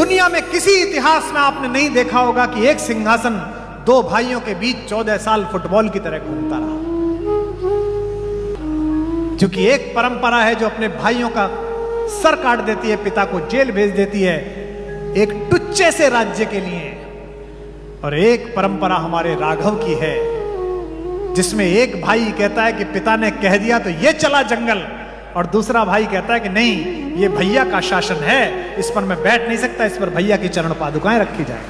दुनिया में किसी इतिहास में आपने नहीं देखा होगा कि एक सिंहासन दो भाइयों के बीच 14 साल फुटबॉल की तरह घूमता रहा। क्योंकि एक परंपरा है जो अपने भाइयों का सर काट देती है, पिता को जेल भेज देती है एक टुच्चे से राज्य के लिए। और एक परंपरा हमारे राघव की है जिसमें एक भाई कहता है कि पिता ने कह दिया तो ये चला जंगल, और दूसरा भाई कहता है कि नहीं, ये भैया का शासन है, इस पर मैं बैठ नहीं सकता, इस पर भैया की चरण पादुकाएं रखी जाए।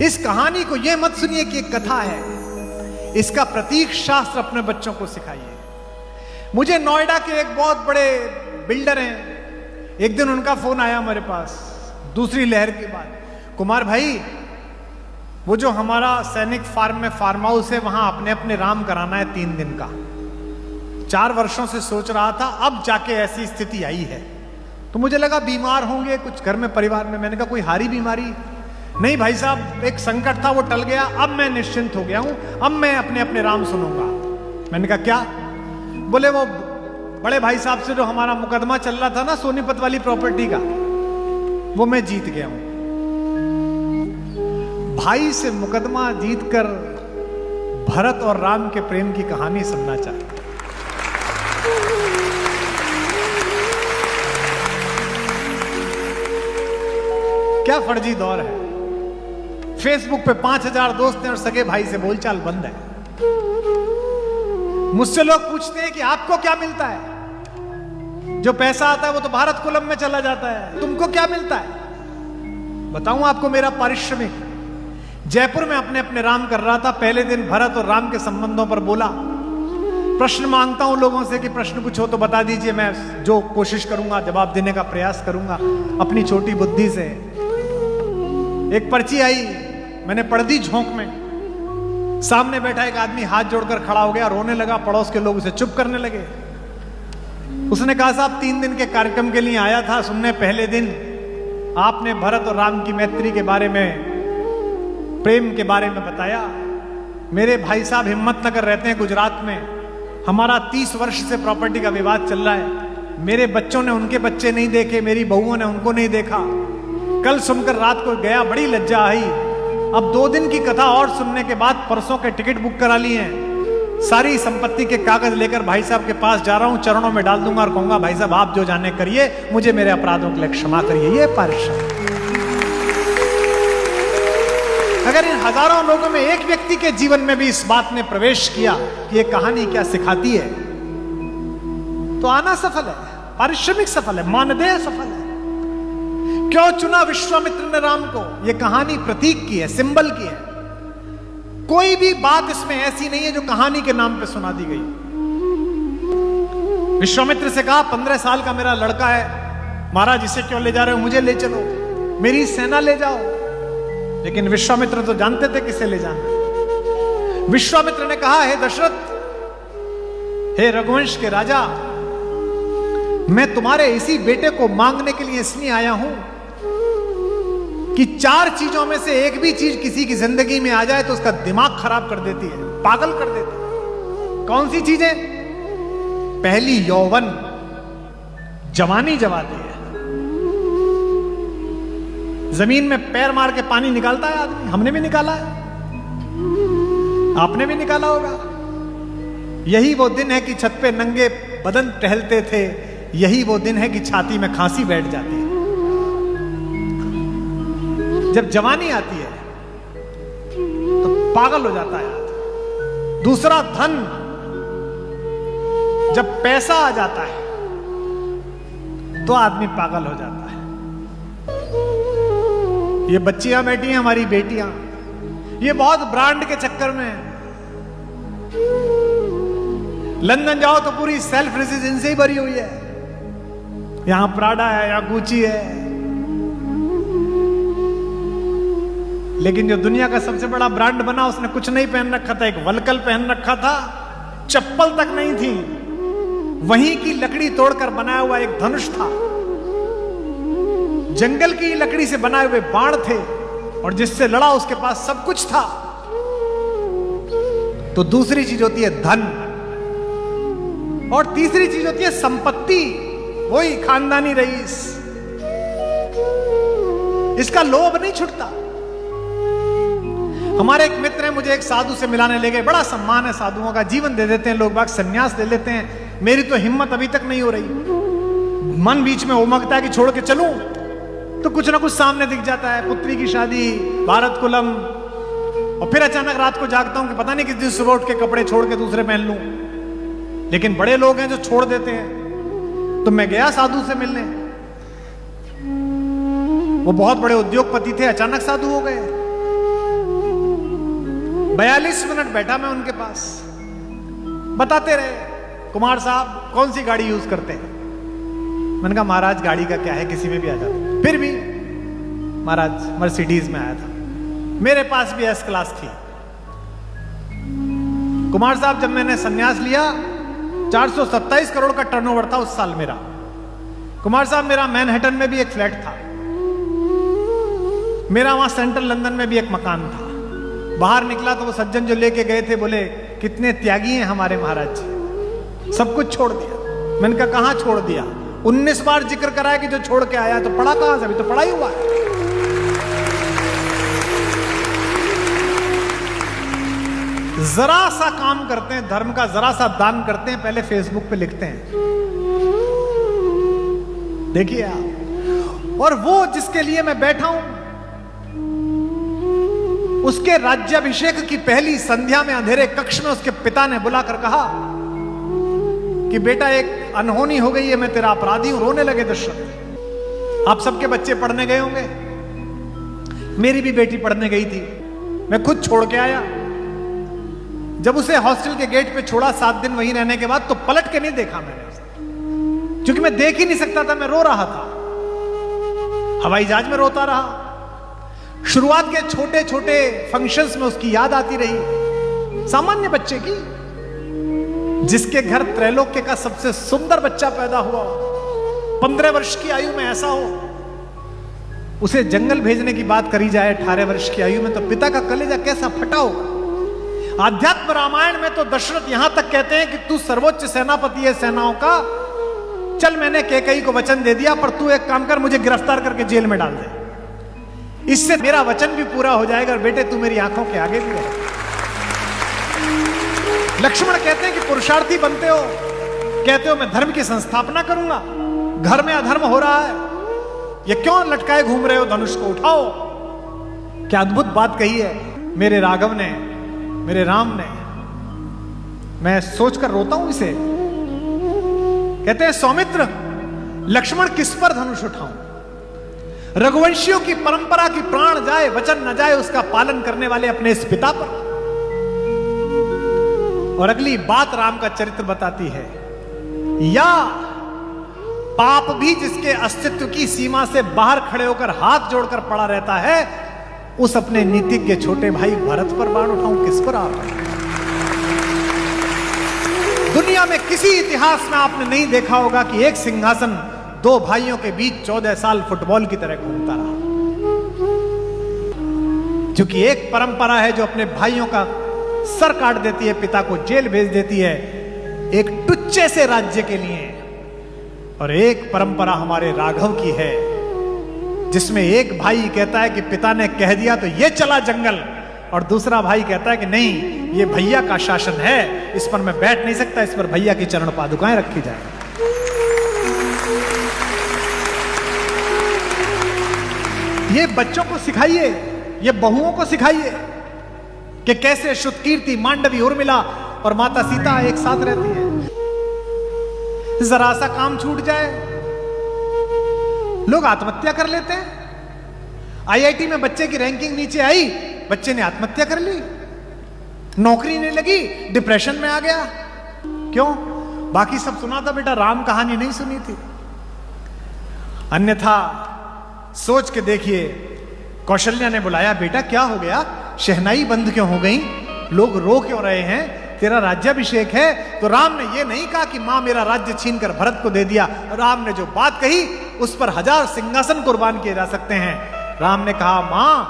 इस कहानी को यह मत सुनिए कि एक कथा है, इसका प्रतीक शास्त्र अपने बच्चों को सिखाइए। मुझे नोएडा के एक बहुत बड़े बिल्डर हैं, एक दिन उनका फोन आया मेरे पास दूसरी लहर के बाद, कुमार भाई वो जो हमारा सैनिक फार्म में फार्म हाउस है वहां अपने अपने राम कराना है 3 दिन का। 4 वर्षों से सोच रहा था, अब जाके ऐसी स्थिति आई है। तो मुझे लगा बीमार होंगे कुछ घर में परिवार में। मैंने कहा कोई हारी बीमारी? नहीं भाई साहब, एक संकट था वो टल गया, अब मैं निश्चिंत हो गया हूं, अब मैं अपने अपने राम सुनूंगा। मैंने कहा क्या? बोले वो बड़े भाई साहब से जो हमारा मुकदमा चल रहा था ना सोनीपत वाली प्रॉपर्टी का, वो मैं जीत गया हूं। भाई से मुकदमा जीतकर भरत और राम के प्रेम की कहानी सुनना चाहते। क्या फर्जी दौर है। फेसबुक पे 5000 दोस्त हैं और सगे भाई से बोलचाल बंद है। मुझसे लोग पूछते हैं कि आपको क्या मिलता है? जो पैसा आता है वो तो भारत कुलम में चला जाता है, तुमको क्या मिलता है? बताऊं आपको मेरा पारिश्रमिक। जयपुर में अपने अपने राम कर रहा था, पहले दिन भरत और राम के संबंधों पर बोला। प्रश्न मांगता हूं लोगों से कि प्रश्न कुछ हो तो बता दीजिए, मैं जो कोशिश करूंगा जवाब देने का प्रयास करूंगा अपनी छोटी बुद्धि से। एक पर्ची आई, मैंने पढ़ दी झोंक में। सामने बैठा एक आदमी हाथ जोड़कर खड़ा हो गया, रोने लगा। पड़ोस के लोग उसे चुप करने लगे। उसने कहा साहब 3 दिन के कार्यक्रम के लिए आया था सुनने, पहले दिन आपने भरत और राम की मैत्री के बारे में, प्रेम के बारे में बताया। मेरे भाई साहब हिम्मतनगर रहते हैं गुजरात में, हमारा 30 वर्ष से प्रॉपर्टी का विवाद चल रहा है। मेरे बच्चों ने उनके बच्चे नहीं देखे, मेरी बहुओं ने उनको नहीं देखा। कल सुनकर रात को गया, बड़ी लज्जा आई। अब 2 दिन की कथा और सुनने के बाद परसों के टिकट बुक करा लिए हैं। सारी संपत्ति के कागज लेकर भाई साहब के पास जा रहा हूं, चरणों में डाल दूंगा और कहूंगा भाई साहब आप जो जाने करिए, मुझे मेरे अपराधों के लिए क्षमा करिए। ये पारिश्रमिक। अगर इन हजारों लोगों में एक व्यक्ति के जीवन में भी इस बात ने प्रवेश किया कि ये कहानी क्या सिखाती है, तो आना सफल है, पारिश्रमिक सफल है, मानदेय सफल है। क्यों चुना विश्वामित्र ने राम को? यह कहानी प्रतीक की है, सिंबल की है। कोई भी बात इसमें ऐसी नहीं है जो कहानी के नाम पे सुना दी गई। विश्वामित्र से कहा 15 साल का मेरा लड़का है, महाराज इसे क्यों ले जा रहे हो? मुझे ले चलो, मेरी सेना ले जाओ। लेकिन विश्वामित्र तो जानते थे किसे ले जाना। विश्वामित्र ने कहा, हे दशरथ, हे रघुवंश के राजा, मैं तुम्हारे इसी बेटे को मांगने के लिए इसलिए आया हूं कि 4 चीजों में से एक भी चीज किसी की जिंदगी में आ जाए तो उसका दिमाग खराब कर देती है, पागल कर देती है। कौन सी चीजें? पहली यौवन, जवानी जवाती है। जमीन में पैर मार के पानी निकालता है आदमी, हमने भी निकाला है, आपने भी निकाला होगा। यही वो दिन है कि छत पे नंगे बदन टहलते थे, यही वो दिन है कि छाती में खांसी बैठ जाती है। जब जवानी आती है तो पागल हो जाता है आदमी। दूसरा धन, जब पैसा आ जाता है तो आदमी पागल हो जाता है। ये बच्चियां बैठी हैं, हमारी बेटियां, ये बहुत ब्रांड के चक्कर में है। लंदन जाओ तो पूरी सेल्फ रेजिडेंसी ही भरी हुई है, यहां प्राडा है, यहां गुची है। लेकिन जो दुनिया का सबसे बड़ा ब्रांड बना उसने कुछ नहीं पहन रखा था, एक वलकल पहन रखा था, चप्पल तक नहीं थी। वहीं की लकड़ी तोड़कर बनाया हुआ एक धनुष था, जंगल की लकड़ी से बनाए हुए बाण थे, और जिससे लड़ा उसके पास सब कुछ था। तो दूसरी चीज होती है धन। और तीसरी चीज होती है संपत्ति, वही खानदानी रईस। इसका लोभ नहीं छूटता। हमारे एक मित्र हैं, मुझे एक साधु से मिलाने ले गए। बड़ा सम्मान है साधुओं का, जीवन दे देते हैं लोग बाग, सन्यास ले लेते हैं। मेरी तो हिम्मत अभी तक नहीं हो रही। मन बीच में उमगता है कि छोड़ के चलूं, तो कुछ ना कुछ सामने दिख जाता है, पुत्री की शादी, भारत कुलम, और फिर अचानक रात को जागता हूं कि पता नहीं किस दिन सुबह उठ के कपड़े छोड़ के दूसरे पहन लूं। लेकिन बड़े लोग हैं जो छोड़ देते हैं। तो मैं गया साधु से मिलने, वो बहुत बड़े उद्योगपति थे, अचानक साधु हो गए। 42 मिनट बैठा मैं उनके पास, बताते रहे, कुमार साहब कौन सी गाड़ी यूज करते हैं। मैंने कहा महाराज गाड़ी का क्या है, किसी में भी आ जाता। फिर भी महाराज मर्सिडीज में आया था, मेरे पास भी एस क्लास थी। कुमार साहब जब मैंने संन्यास लिया 427 करोड़ का टर्नओवर था उस साल मेरा। कुमार साहब मेरा मैनहट्टन में भी एक फ्लैट था, मेरा वहां सेंट्रल लंदन में भी एक मकान था। बाहर निकला तो वो सज्जन जो लेके गए थे बोले कितने त्यागी हैं हमारे महाराज जी, सब कुछ छोड़ दिया। मैंने कहा कहां छोड़ दिया? 19 बार जिक्र कराया कि जो छोड़ के आया, तो पढ़ा कहां से? अभी तो पढ़ा ही हुआ है। जरा सा काम करते हैं धर्म का, जरा सा दान करते हैं, पहले फेसबुक पे लिखते हैं, देखिए आप। और वो जिसके लिए मैं बैठा हूं, उसके राज्याभिषेक की पहली संध्या में अंधेरे कक्ष में उसके पिता ने बुलाकर कहा कि बेटा एक अनहोनी हो गई है, मैं तेरा अपराधी हूं। रोने लगे दशरथ। आप सबके बच्चे पढ़ने गए होंगे, मेरी भी बेटी पढ़ने गई थी, मैं खुद छोड़ के आया। जब उसे हॉस्टल के गेट पे छोड़ा 7 दिन वहीं रहने के बाद, तो पलट के नहीं देखा मैंने उसे, क्योंकि मैं देख ही नहीं सकता था, मैं रो रहा था। हवाई जहाज में रोता रहा। शुरुआत के छोटे छोटे फंक्शंस में उसकी याद आती रही, सामान्य बच्चे की, जिसके घर त्रैलोक्य का सबसे सुंदर बच्चा पैदा हुआ, 15 वर्ष की आयु में ऐसा हो। उसे जंगल भेजने की बात करी जाए 18 वर्ष की आयु में, तो पिता का कलेजा कैसा फटा होगा। आध्यात्म रामायण में तो दशरथ यहां तक कहते हैं कि तू सर्वोच्च सेनापति है सेनाओं का, चल मैंने कैकेयी को वचन दे दिया, पर तू एक काम कर, मुझे गिरफ्तार करके जेल में डाल दे, इससे मेरा वचन भी पूरा हो जाएगा, और बेटे तू मेरी आंखों के आगे भी रहे। लक्ष्मण कहते हैं कि पुरुषार्थी बनते हो, कहते हो मैं धर्म की संस्थापना करूंगा, घर में अधर्म हो रहा है, ये क्यों लटकाए घूम रहे हो, धनुष को उठाओ। क्या अद्भुत बात कही है मेरे राघव ने, मेरे राम ने। मैं सोचकर रोता हूं इसे। कहते हैं सौमित्र, लक्ष्मण किस पर धनुष उठाऊं? रघुवंशियों की परंपरा की प्राण जाए वचन न जाए, उसका पालन करने वाले अपने इस पिता पर। और अगली बात राम का चरित्र बताती है, या पाप भी जिसके अस्तित्व की सीमा से बाहर खड़े होकर हाथ जोड़कर पड़ा रहता है, उस अपने नीतिज्ञ छोटे भाई भरत पर बाण उठाऊं, किस पर आप? दुनिया में किसी इतिहास में आपने नहीं देखा होगा कि एक सिंहासन 2 भाइयों के बीच 14 साल फुटबॉल की तरह घूमता रहा। क्योंकि एक परंपरा है जो अपने भाइयों का सर काट देती है, पिता को जेल भेज देती है एक टुच्चे से राज्य के लिए। और एक परंपरा हमारे राघव की है, जिसमें एक भाई कहता है कि पिता ने कह दिया तो ये चला जंगल, और दूसरा भाई कहता है कि नहीं, ये भैया का शासन है, इस पर मैं बैठ नहीं सकता, इस पर भैया की चरण पादुकाएं रखी जाए। ये बच्चों को सिखाइए, ये बहुओं को सिखाइए कि कैसे श्रुतकीर्ति, मांडवी, उर्मिला और माता सीता एक साथ रहती है। जरा सा काम छूट जाए, लोग आत्महत्या कर लेते हैं। आईआईटी में बच्चे की रैंकिंग नीचे आई, बच्चे ने आत्महत्या कर ली, नौकरी नहीं लगी, डिप्रेशन में आ गया। क्यों? बाकी सब सुना था बेटा, राम कहानी नहीं सुनी थी। अन्यथा सोच के देखिए, कौशल्या ने बुलाया, बेटा क्या हो गया, शहनाई बंद क्यों हो गई, लोग रो क्यों रहे हैं, तेरा राज्याभिषेक है। तो राम ने यह नहीं कहा कि मां मेरा राज्य छीनकर भरत को दे दिया। राम ने जो बात कही उस पर 1000 सिंहासन कुर्बान किए जा सकते हैं। राम ने कहा, मां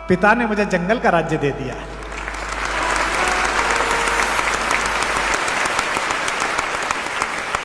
पिता ने मुझे जंगल का राज्य दे दिया।